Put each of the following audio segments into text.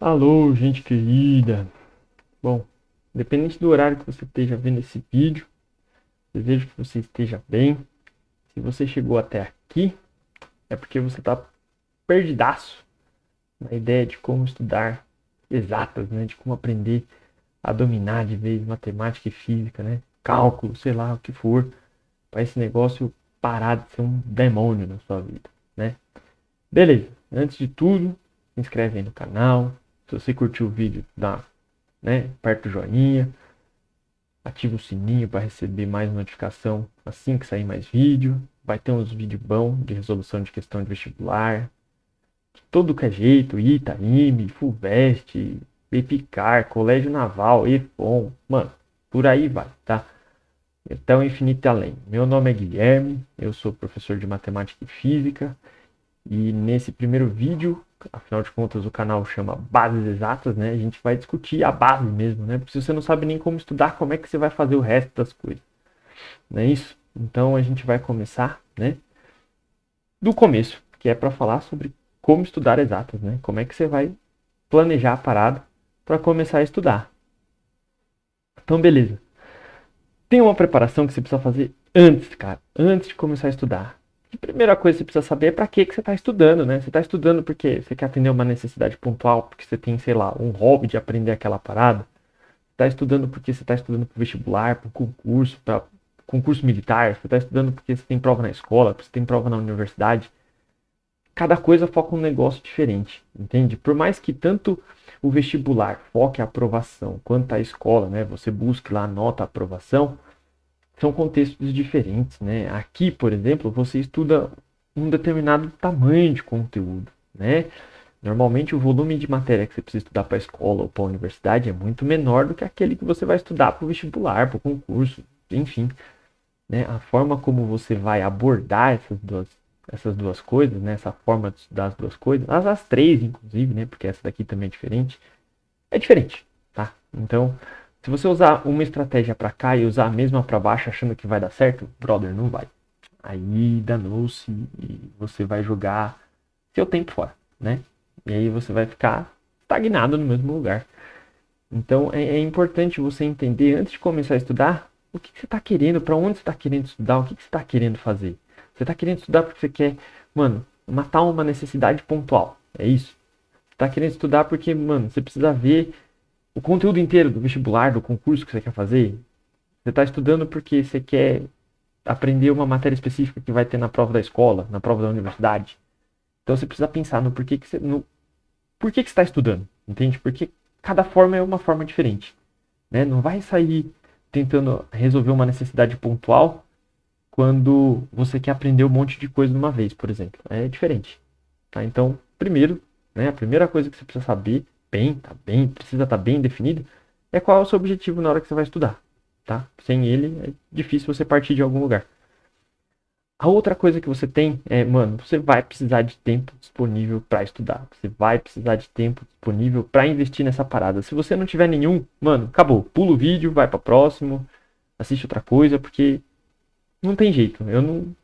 Alô, gente querida. Bom, independente do horário que você esteja vendo esse vídeo, desejo que você esteja bem. Se você chegou até aqui, é porque você está perdidaço na ideia de como estudar exatas, né? De como aprender a dominar de vez matemática e física, né? Cálculo, sei lá o que for, para esse negócio parar de ser um demônio na sua vida, né? Beleza, antes de tudo, se inscreve aí no canal. Se você curtiu o vídeo, dá, né? Aperta o joinha. Ativa o sininho para receber mais notificação assim que sair mais vídeo. Vai ter uns vídeos bons de resolução de questão de vestibular. De todo que é jeito, Itaime, Fulvestre, Epicar, Colégio Naval, EFON, mano, por aí vai, tá? Então, infinito e além. Meu nome é Guilherme, eu sou professor de matemática e física. E nesse primeiro vídeo, afinal de contas o canal chama Bases Exatas, né? A gente vai discutir a base mesmo, né? Porque se você não sabe nem como estudar, como é que você vai fazer o resto das coisas? Não é isso? Então a gente vai começar, né? Do começo, que é para falar sobre como estudar exatas, né? Como é que você vai planejar a parada para começar a estudar. Então, beleza. Tem uma preparação que você precisa fazer antes, cara, antes de começar a estudar. A primeira coisa que você precisa saber é para que você está estudando, né? Você está estudando porque você quer atender uma necessidade pontual, porque você tem, sei lá, um hobby de aprender aquela parada. Está estudando porque você está estudando para o vestibular, para o concurso, para concurso militar. Você está estudando porque você tem prova na escola, porque você tem prova na universidade. Cada coisa foca um negócio diferente, entende? Por mais que tanto o vestibular foque a aprovação quanto a escola, né? Você busque lá a nota aprovação, são contextos diferentes, né? Aqui, por exemplo, você estuda um determinado tamanho de conteúdo, né? Normalmente o volume de matéria que você precisa estudar para a escola ou para a universidade é muito menor do que aquele que você vai estudar para o vestibular, para o concurso, enfim, né? A forma como você vai abordar essas duas coisas, né? Essa forma de estudar as duas coisas, as três inclusive, né? Porque essa daqui também é diferente, tá? Então, se você usar uma estratégia para cá e usar a mesma para baixo achando que vai dar certo, brother, não vai. Aí danou-se e você vai jogar seu tempo fora, né? E aí você vai ficar estagnado no mesmo lugar. Então é importante você entender antes de começar a estudar o que você está querendo, para onde você está querendo estudar, o que você está querendo fazer. Você está querendo estudar porque você quer, mano, matar uma necessidade pontual. É isso. Você está querendo estudar porque, mano, você precisa ver o conteúdo inteiro do vestibular, do concurso que você quer fazer. Você está estudando porque você quer aprender uma matéria específica que vai ter na prova da escola, na prova da universidade. Então você precisa pensar no porquê que você, no porquê que você está estudando, entende? Porque cada forma é uma forma diferente, né? Não vai sair tentando resolver uma necessidade pontual quando você quer aprender um monte de coisa de uma vez, por exemplo. É diferente, tá? Então, primeiro, né, a primeira coisa que você precisa saber precisa estar bem definido, é qual é o seu objetivo na hora que você vai estudar, tá? Sem ele é difícil você partir de algum lugar. A outra coisa que você tem é, mano, você vai precisar de tempo disponível para estudar. Você vai precisar de tempo disponível para investir nessa parada. Se você não tiver nenhum, mano, acabou. Pula o vídeo, vai para próximo, assiste outra coisa, porque não tem jeito. Eu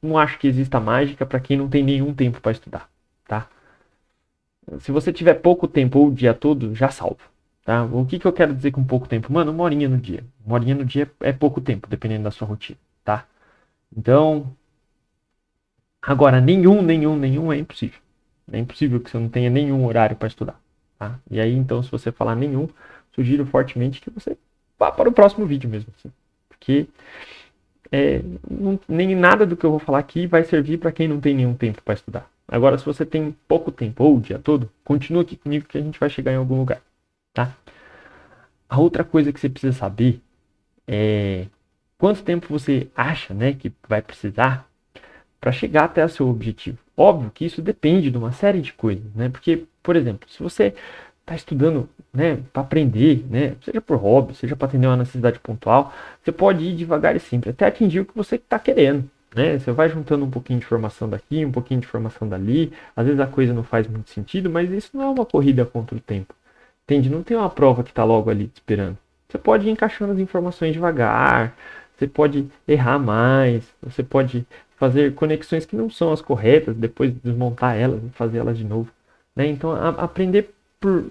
não acho que exista mágica para quem não tem nenhum tempo para estudar, tá? Se você tiver pouco tempo ou o dia todo, já salva, tá? O que eu quero dizer com pouco tempo? Mano, uma horinha no dia. Uma horinha no dia é pouco tempo, dependendo da sua rotina, tá? Então, agora, nenhum é impossível. É impossível que você não tenha nenhum horário para estudar. Tá? E aí, então, se você falar nenhum, sugiro fortemente que você vá para o próximo vídeo mesmo. Assim. Porque nem nada do que eu vou falar aqui vai servir para quem não tem nenhum tempo para estudar. Agora, se você tem pouco tempo ou o dia todo, continua aqui comigo que a gente vai chegar em algum lugar. Tá? A outra coisa que você precisa saber é quanto tempo você acha, né, que vai precisar para chegar até o seu objetivo. Óbvio que isso depende de uma série de coisas, né? Porque, por exemplo, se você está estudando, né, para aprender, né, seja por hobby, seja para atender uma necessidade pontual, você pode ir devagar e sempre até atingir o que você está querendo, né? Você vai juntando um pouquinho de informação daqui, um pouquinho de informação dali. Às vezes a coisa não faz muito sentido, mas isso não é uma corrida contra o tempo. Entende? Não tem uma prova que está logo ali te esperando. Você pode ir encaixando as informações devagar, você pode errar mais, você pode fazer conexões que não são as corretas, depois desmontar elas e fazer elas de novo. Né? Então, aprender por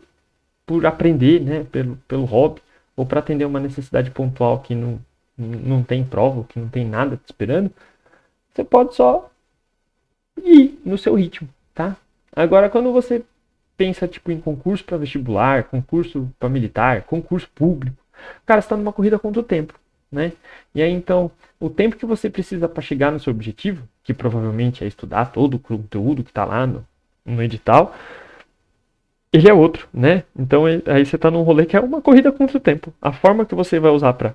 por aprender, né, pelo hobby, ou para atender uma necessidade pontual que não tem prova, ou que não tem nada te esperando, você pode só ir no seu ritmo, tá? Agora, quando você pensa tipo em concurso para vestibular, concurso para militar, concurso público, cara, você está numa corrida contra o tempo, né? E aí então, o tempo que você precisa para chegar no seu objetivo, que provavelmente é estudar todo o conteúdo que está lá no edital, ele é outro, né? Então aí você está num rolê que é uma corrida contra o tempo. A forma que você vai usar para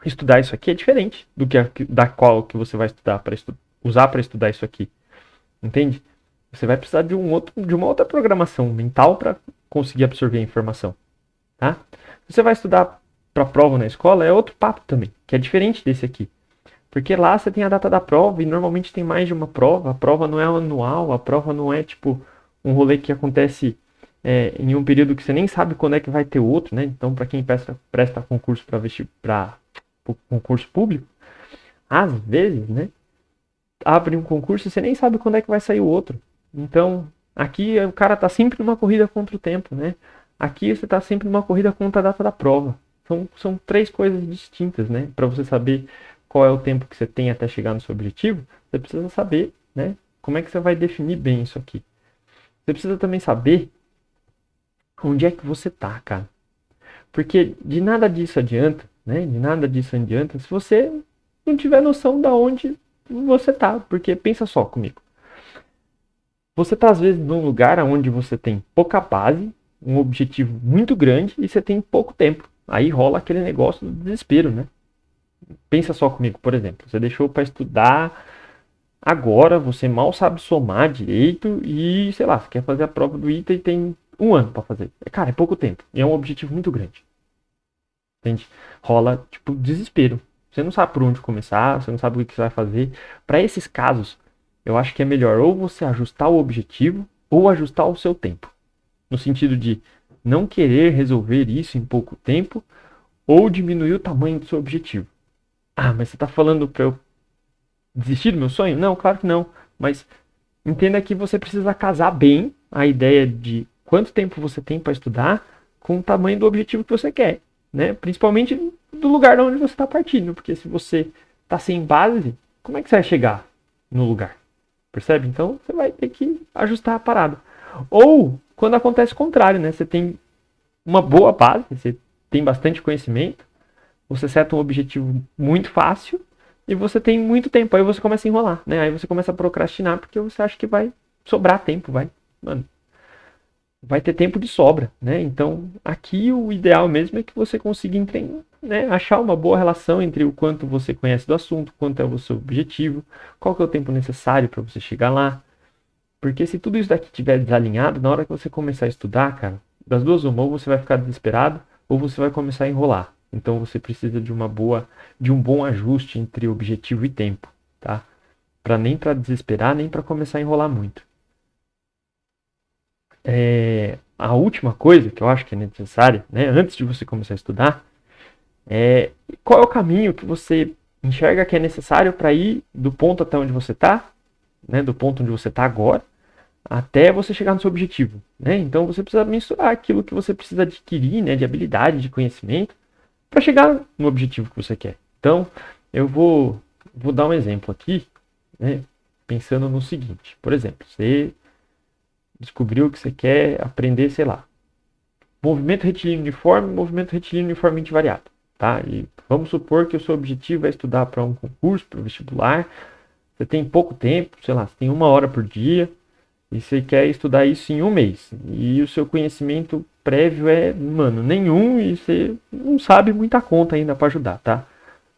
estudar isso aqui é diferente do que da qual que você vai estudar para usar para estudar isso aqui, entende? Você vai precisar de uma outra programação mental para conseguir absorver a informação, tá? Se você vai estudar para prova na escola, é outro papo também, que é diferente desse aqui. Porque lá você tem a data da prova e normalmente tem mais de uma prova. A prova não é anual, a prova não é tipo um rolê que acontece em um período que você nem sabe quando é que vai ter outro, né? Então, para quem presta concurso para concurso público, às vezes, né? Abre um concurso e você nem sabe quando é que vai sair o outro. Então, aqui o cara tá sempre numa corrida contra o tempo, né? Aqui você tá sempre numa corrida contra a data da prova. São três coisas distintas, né? Para você saber qual é o tempo que você tem até chegar no seu objetivo, você precisa saber, né? Como é que você vai definir bem isso aqui. Você precisa também saber onde é que você tá, cara. Porque de nada disso adianta, né? De nada disso adianta se você não tiver noção da onde você tá. Porque pensa só comigo. Você tá às vezes num lugar onde você tem pouca base, um objetivo muito grande e você tem pouco tempo. Aí rola aquele negócio do desespero, né? Pensa só comigo, por exemplo. Você deixou para estudar agora, você mal sabe somar direito e, sei lá, você quer fazer a prova do ITA e tem um ano para fazer. Cara, é pouco tempo. E é um objetivo muito grande. Entende? Rola, tipo, desespero. Você não sabe por onde começar, você não sabe o que você vai fazer. Para esses casos, eu acho que é melhor ou você ajustar o objetivo ou ajustar o seu tempo. No sentido de não querer resolver isso em pouco tempo ou diminuir o tamanho do seu objetivo. Ah, mas você está falando para eu desistir do meu sonho? Não, claro que não. Mas entenda que você precisa casar bem a ideia de quanto tempo você tem para estudar com o tamanho do objetivo que você quer, né? Principalmente do lugar de onde você está partindo, porque se você está sem base, como é que você vai chegar no lugar? Percebe? Então você vai ter que ajustar a parada. Ou quando acontece o contrário, né? Você tem uma boa base, você tem bastante conhecimento, você seta um objetivo muito fácil e você tem muito tempo. Aí você começa a enrolar, né? Aí você começa a procrastinar porque você acha que vai sobrar tempo, vai ter tempo de sobra, né? Então aqui o ideal mesmo é que você consiga né, achar uma boa relação entre o quanto você conhece do assunto, quanto é o seu objetivo, qual que é o tempo necessário para você chegar lá. Porque se tudo isso daqui estiver desalinhado, na hora que você começar a estudar, cara, das duas uma, ou você vai ficar desesperado, ou você vai começar a enrolar. Então você precisa de um bom ajuste entre objetivo e tempo, tá? Nem para desesperar, nem para começar a enrolar muito. A última coisa que eu acho que é necessária, né, antes de você começar a estudar, é qual é o caminho que você enxerga que é necessário para ir do ponto até onde você está, né, do ponto onde você está agora, até você chegar no seu objetivo, né? Então você precisa mensurar aquilo que você precisa adquirir, né, de habilidade, de conhecimento, para chegar no objetivo que você quer. Então, eu vou dar um exemplo aqui, né, pensando no seguinte. Por exemplo, você descobriu que você quer aprender, sei lá, movimento retilíneo uniforme, movimento retilíneo uniformemente variado, tá? E vamos supor que o seu objetivo é estudar para um concurso, para o vestibular. Você tem pouco tempo, sei lá, você tem 1 hora por dia, e você quer estudar isso em um mês. E o seu conhecimento prévio é, nenhum, e você não sabe muita conta ainda para ajudar, tá?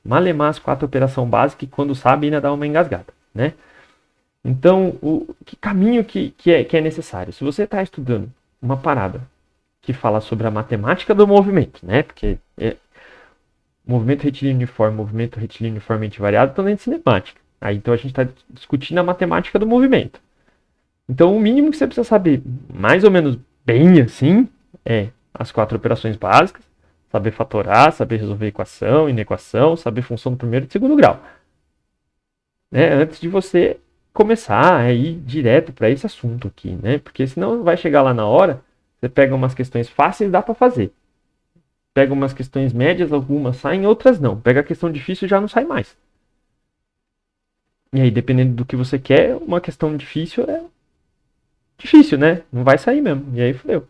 Malemar as 4 operações básicas, e quando sabe ainda dá uma engasgada, né? Então, que caminho que é necessário? Se você está estudando uma parada que fala sobre a matemática do movimento, né? Porque movimento retilíneo uniforme, movimento retilíneo uniformemente variado estão dentro de cinemática. Aí, então a gente está discutindo a matemática do movimento. Então, o mínimo que você precisa saber, mais ou menos bem assim, é as 4 operações básicas, saber fatorar, saber resolver equação, inequação, saber função do primeiro e do segundo grau. Né? Antes de você começar a ir direto para esse assunto aqui, né? Porque senão vai chegar lá na hora, Você pega umas questões fáceis, dá para fazer. Pega umas questões médias, algumas saem, outras não. Pega a questão difícil, já não sai mais. E aí, dependendo do que você quer, uma questão difícil é difícil, né? Não vai sair mesmo. E aí, fodeu.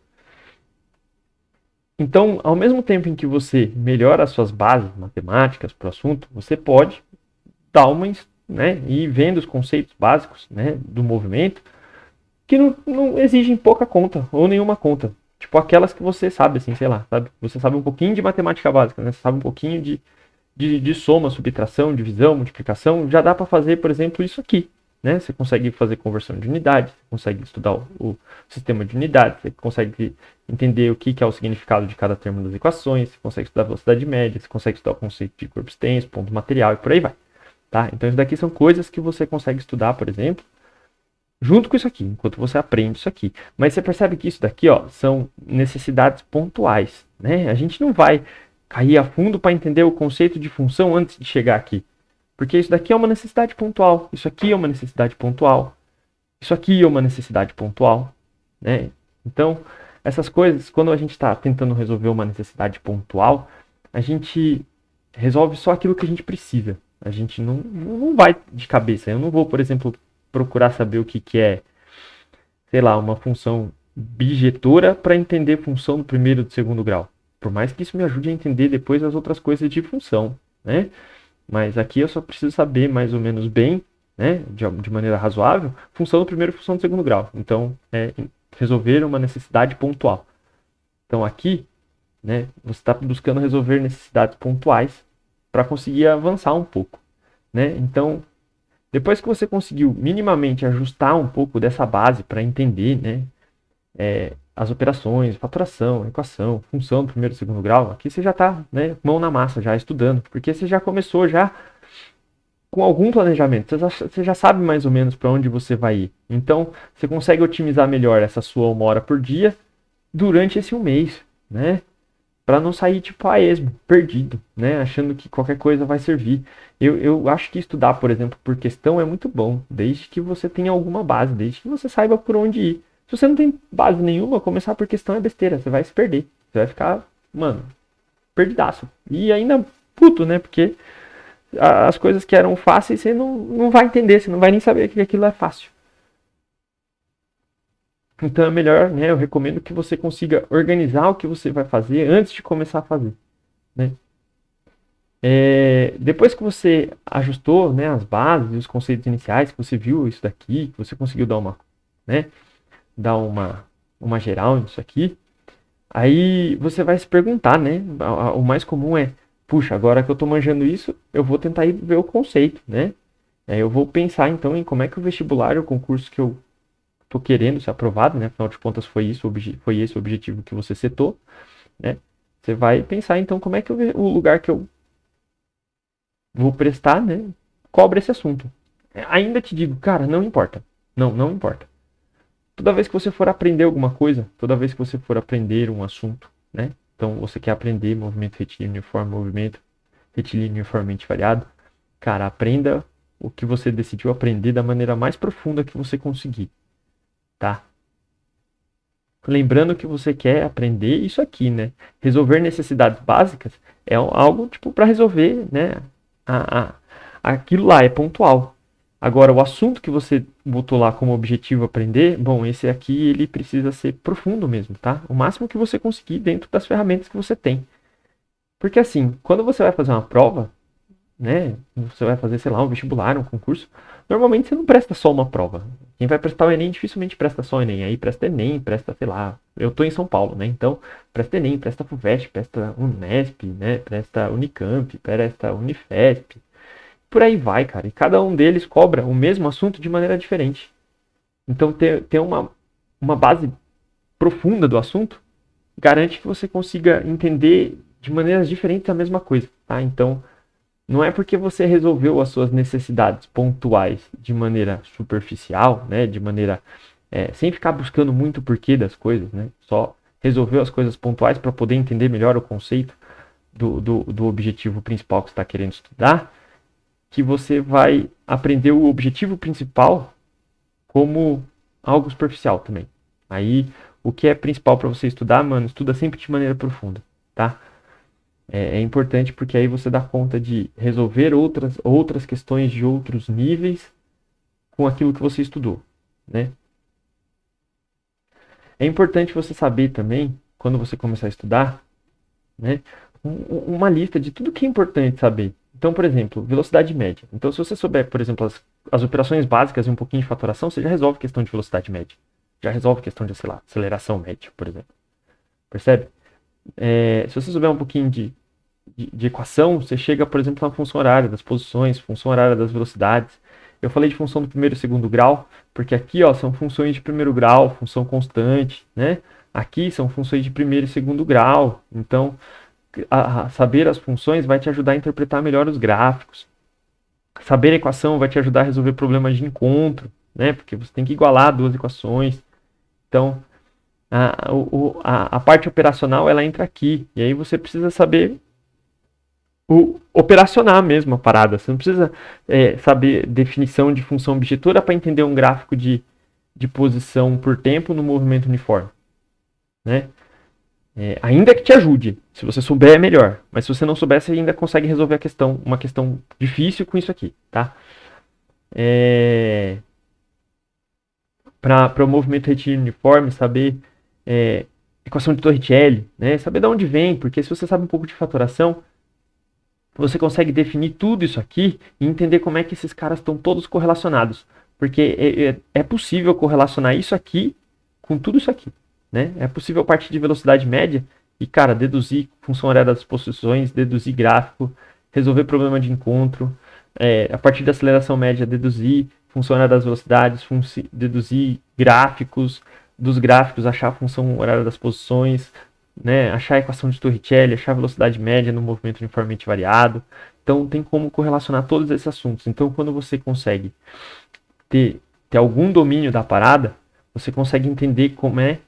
Então, ao mesmo tempo em que você melhora as suas bases matemáticas para o assunto, você pode dar uma, né, ir vendo os conceitos básicos, né, do movimento, que não exigem pouca conta ou nenhuma conta. Tipo aquelas que você sabe, assim, sei lá, sabe? Você sabe um pouquinho de matemática básica, né? Você sabe um pouquinho de soma, subtração, divisão, multiplicação. Já dá para fazer, por exemplo, isso aqui. Né? Você consegue fazer conversão de unidades, você consegue estudar o sistema de unidades, você consegue entender o que é o significado de cada termo das equações, você consegue estudar velocidade média, você consegue estudar o conceito de corpo extenso, ponto material e por aí vai. Tá? Então isso daqui são coisas que você consegue estudar, por exemplo, junto com isso aqui, enquanto você aprende isso aqui. Mas você percebe que isso daqui, ó, são necessidades pontuais, né? A gente não vai cair a fundo para entender o conceito de função antes de chegar aqui. Porque isso daqui é uma necessidade pontual, isso aqui é uma necessidade pontual, isso aqui é uma necessidade pontual, né? Então, essas coisas, quando a gente está tentando resolver uma necessidade pontual, a gente resolve só aquilo que a gente precisa. A gente não vai de cabeça. Eu não vou, por exemplo, procurar saber o que é, sei lá, uma função bijetora para entender função do primeiro e do segundo grau. Por mais que isso me ajude a entender depois as outras coisas de função, né? Mas aqui eu só preciso saber mais ou menos bem, né, de maneira razoável, função do primeiro e função do segundo grau. Então, é resolver uma necessidade pontual. Então aqui, né, você está buscando resolver necessidades pontuais para conseguir avançar um pouco, né? Então, depois que você conseguiu minimamente ajustar um pouco dessa base para entender, né, as operações, faturação, equação, função do primeiro e segundo grau, aqui você já está, né, mão na massa, já estudando, porque você já começou já com algum planejamento, você já sabe mais ou menos para onde você vai ir. Então, você consegue otimizar melhor essa sua 1 hora por dia durante esse 1 mês, né? Para não sair tipo a esmo, perdido, né? Achando que qualquer coisa vai servir. Eu acho que estudar, por exemplo, por questão é muito bom, desde que você tenha alguma base, desde que você saiba por onde ir. Se você não tem base nenhuma, começar por questão é besteira, você vai se perder. Você vai ficar, mano, perdidaço. E ainda puto, né? Porque as coisas que eram fáceis você não vai entender, você não vai nem saber que aquilo é fácil. Então é melhor, né? Eu recomendo que você consiga organizar o que você vai fazer antes de começar a fazer, né? Depois que você ajustou, né, as bases e os conceitos iniciais, que você viu isso daqui, que você conseguiu dar uma, né, dar uma geral nisso aqui, aí você vai se perguntar, né? O mais comum é, puxa, agora que eu estou manjando isso, eu vou tentar ir ver o conceito, né? Eu vou pensar então em como é que o vestibular, o concurso que eu estou querendo ser aprovado, né? Afinal de contas foi esse o objetivo que você setou, né? Você vai pensar então como é que o lugar que eu vou prestar, né, cobra esse assunto. Ainda te digo, cara, não importa. Não importa. Toda vez que você for aprender alguma coisa, toda vez que você for aprender um assunto, né? Então você quer aprender movimento retilíneo uniforme, movimento retilíneo uniformemente variado, cara, aprenda o que você decidiu aprender da maneira mais profunda que você conseguir, tá? Lembrando que você quer aprender isso aqui, né? Resolver necessidades básicas é algo tipo para resolver, né? A, a, aquilo lá é pontual. Agora, o assunto que você botou lá como objetivo aprender, bom, esse aqui ele precisa ser profundo mesmo, tá? O máximo que você conseguir dentro das ferramentas que você tem. Porque assim, quando você vai fazer uma prova, né? Você vai fazer, sei lá, um vestibular, um concurso. Normalmente você não presta só uma prova. Quem vai prestar o Enem dificilmente presta só o Enem. Aí presta Enem, presta, sei lá. Eu tô em São Paulo, né? Então, presta Enem, presta FUVEST, presta Unesp, né? Presta Unicamp, presta Unifesp. Por aí vai, cara. E cada um deles cobra o mesmo assunto de maneira diferente. Então, ter uma base profunda do assunto garante que você consiga entender de maneiras diferentes a mesma coisa, tá? Então, não é porque você resolveu as suas necessidades pontuais de maneira superficial, né, de maneira sem ficar buscando muito o porquê das coisas, né, só resolveu as coisas pontuais para poder entender melhor o conceito do objetivo principal que você está querendo estudar, que você vai aprender o objetivo principal como algo superficial também. Aí o que é principal para você estudar, mano, estuda sempre de maneira profunda, tá? É importante porque aí você dá conta de resolver outras questões de outros níveis com aquilo que você estudou, né? É importante você saber também, quando você começar a estudar, né, uma lista de tudo que é importante saber. Então, por exemplo, velocidade média. Então, se você souber, por exemplo, as operações básicas e um pouquinho de fatoração, você já resolve questão de velocidade média. Já resolve questão de, sei lá, aceleração média, por exemplo. Percebe? Se você souber um pouquinho de equação, você chega, por exemplo, na função horária das posições, função horária das velocidades. Eu falei de função do primeiro e segundo grau, porque aqui, ó, são funções de primeiro grau, função constante, né? Aqui são funções de primeiro e segundo grau. Então, saber as funções vai te ajudar a interpretar melhor os gráficos. Saber a equação vai te ajudar a resolver problemas de encontro, né? Porque você tem que igualar duas equações. Então, a parte operacional, ela entra aqui. E aí você precisa saber operacionar mesmo a parada. Você não precisa saber definição de função objetora para entender um gráfico de posição por tempo no movimento uniforme, né? Ainda que te ajude, se você souber é melhor, mas se você não souber, você ainda consegue resolver uma questão difícil com isso aqui, tá? Para o movimento retilíneo uniforme, saber equação de Torricelli, né? Saber de onde vem, porque se você sabe um pouco de fatoração, você consegue definir tudo isso aqui e entender como é que esses caras estão todos correlacionados. Porque é possível correlacionar isso aqui com tudo isso aqui, né? É possível partir de velocidade média e, cara, deduzir função horária das posições, deduzir gráfico, resolver problema de encontro, a partir da aceleração média, deduzir função horária das velocidades, deduzir gráficos, dos gráficos achar a função horária das posições, né, achar a equação de Torricelli, achar a velocidade média no movimento uniformemente variado. Então tem como correlacionar todos esses assuntos. Então quando você consegue ter algum domínio da parada, você consegue entender como é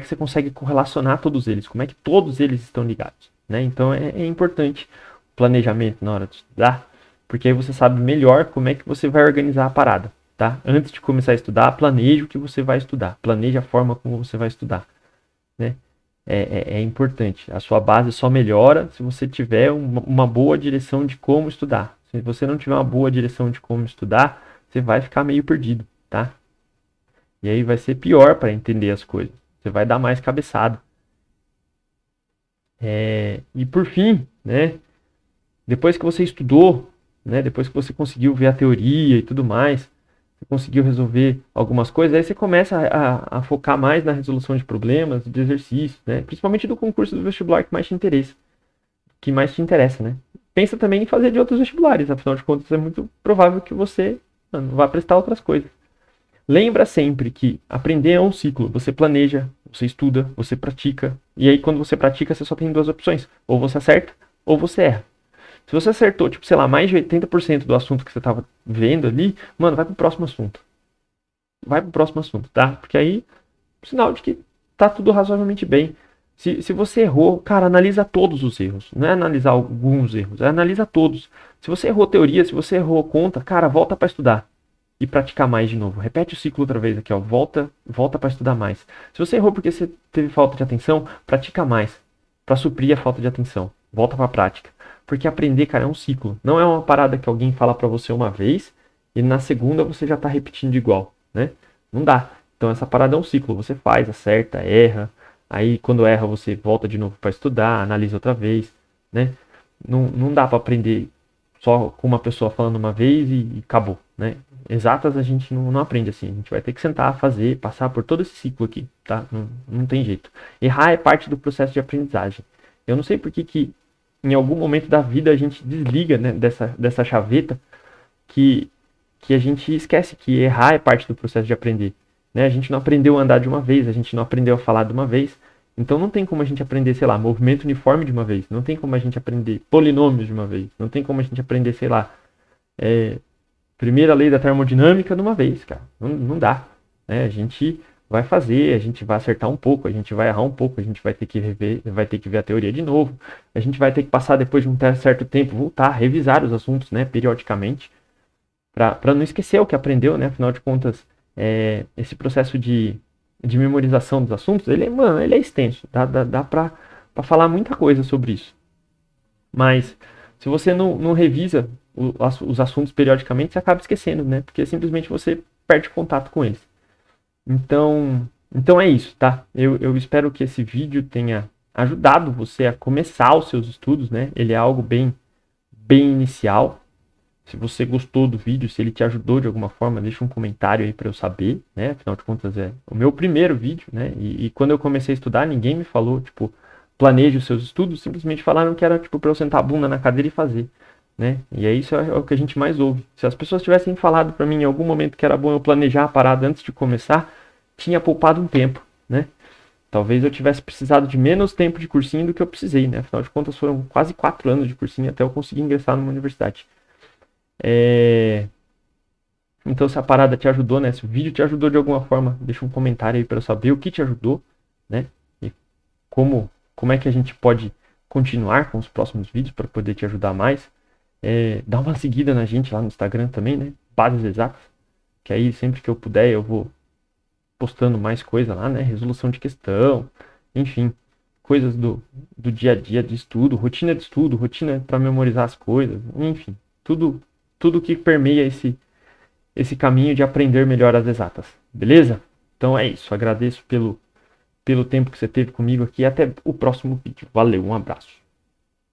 que você consegue correlacionar todos eles, como é que todos eles estão ligados, né? Então é importante o planejamento na hora de estudar, porque aí você sabe melhor como é que você vai organizar a parada, tá? Antes de começar a estudar, planeje o que você vai estudar, planeje a forma como você vai estudar, né? É importante. A sua base só melhora se você tiver uma boa direção de como estudar. Se você não tiver uma boa direção de como estudar, você vai ficar meio perdido, tá? E aí vai ser pior para entender as coisas. Você vai dar mais cabeçada. E por fim, né? Depois que você estudou, né? Depois que você conseguiu ver a teoria e tudo mais, você conseguiu resolver algumas coisas, aí você começa a focar mais na resolução de problemas, de exercícios, né? Principalmente do concurso do vestibular que mais te interessa, né? Pensa também em fazer de outros vestibulares, afinal de contas é muito provável que você vá prestar outras coisas. Lembra sempre que aprender é um ciclo. Você planeja, você estuda, você pratica. E aí quando você pratica, você só tem duas opções. Ou você acerta, ou você erra. Se você acertou, tipo, sei lá, mais de 80% do assunto que você estava vendo ali, mano, vai pro próximo assunto. Vai pro próximo assunto, tá? Porque aí, sinal de que tá tudo razoavelmente bem. Se você errou, cara, analisa todos os erros. Não é analisar alguns erros, é analisa todos. Se você errou teoria, se você errou conta, cara, volta para estudar. E praticar mais de novo. Repete o ciclo outra vez aqui, ó. Volta para estudar mais. Se você errou porque você teve falta de atenção, pratica mais. Para suprir a falta de atenção. Volta para a prática. Porque aprender, cara, é um ciclo. Não é uma parada que alguém fala para você uma vez e na segunda você já tá repetindo igual, né? Não dá. Então essa parada é um ciclo. Você faz, acerta, erra. Aí quando erra você volta de novo para estudar, analisa outra vez, né? Não dá para aprender só com uma pessoa falando uma vez e acabou, né? Exatas a gente não aprende assim. A gente vai ter que sentar, fazer, passar por todo esse ciclo aqui, tá? Não tem jeito. Errar é parte do processo de aprendizagem. Eu não sei por que em algum momento da vida a gente desliga, né, dessa chaveta que a gente esquece que errar é parte do processo de aprender, né? A gente não aprendeu a andar de uma vez, a gente não aprendeu a falar de uma vez. Então não tem como a gente aprender, sei lá, movimento uniforme de uma vez. Não tem como a gente aprender polinômios de uma vez. Não tem como a gente aprender, sei lá, primeira lei da termodinâmica de uma vez, cara. Não dá, né? A gente vai fazer, a gente vai acertar um pouco, a gente vai errar um pouco, a gente vai ter que rever, vai ter que ver a teoria de novo. A gente vai ter que passar depois de um certo tempo, voltar, revisar os assuntos, né, periodicamente, para não esquecer o que aprendeu, né? Afinal de contas, esse processo de de memorização dos assuntos, mano, ele é extenso. Dá pra falar muita coisa sobre isso. Mas se você não revisa os assuntos periodicamente, você acaba esquecendo, né? Porque simplesmente você perde contato com eles. Então é isso, tá? Eu espero que esse vídeo tenha ajudado você a começar os seus estudos, né? Ele é algo bem inicial. Se você gostou do vídeo, se ele te ajudou de alguma forma, deixa um comentário aí para eu saber, né? Afinal de contas é o meu primeiro vídeo, né? E quando eu comecei a estudar, ninguém me falou, tipo, planeje os seus estudos, simplesmente falaram que era tipo para eu sentar a bunda na cadeira e fazer, né? E é isso é o que a gente mais ouve. Se as pessoas tivessem falado para mim em algum momento que era bom eu planejar a parada antes de começar, tinha poupado um tempo, né? Talvez eu tivesse precisado de menos tempo de cursinho do que eu precisei, né? Afinal de contas, foram quase 4 anos de cursinho até eu conseguir ingressar numa universidade. Então, se a parada te ajudou, né? Se o vídeo te ajudou de alguma forma, deixa um comentário aí para eu saber o que te ajudou, né? E como é que a gente pode continuar com os próximos vídeos para poder te ajudar mais. Dá uma seguida na gente lá no Instagram também, né? Bases Exatas. Que aí sempre que eu puder eu vou postando mais coisa lá, né? Resolução de questão, enfim, coisas do dia a dia de estudo, rotina para memorizar as coisas, enfim, tudo que permeia esse caminho de aprender melhor as exatas, beleza? Então é isso, agradeço pelo tempo que você teve comigo aqui e até o próximo vídeo. Valeu, um abraço.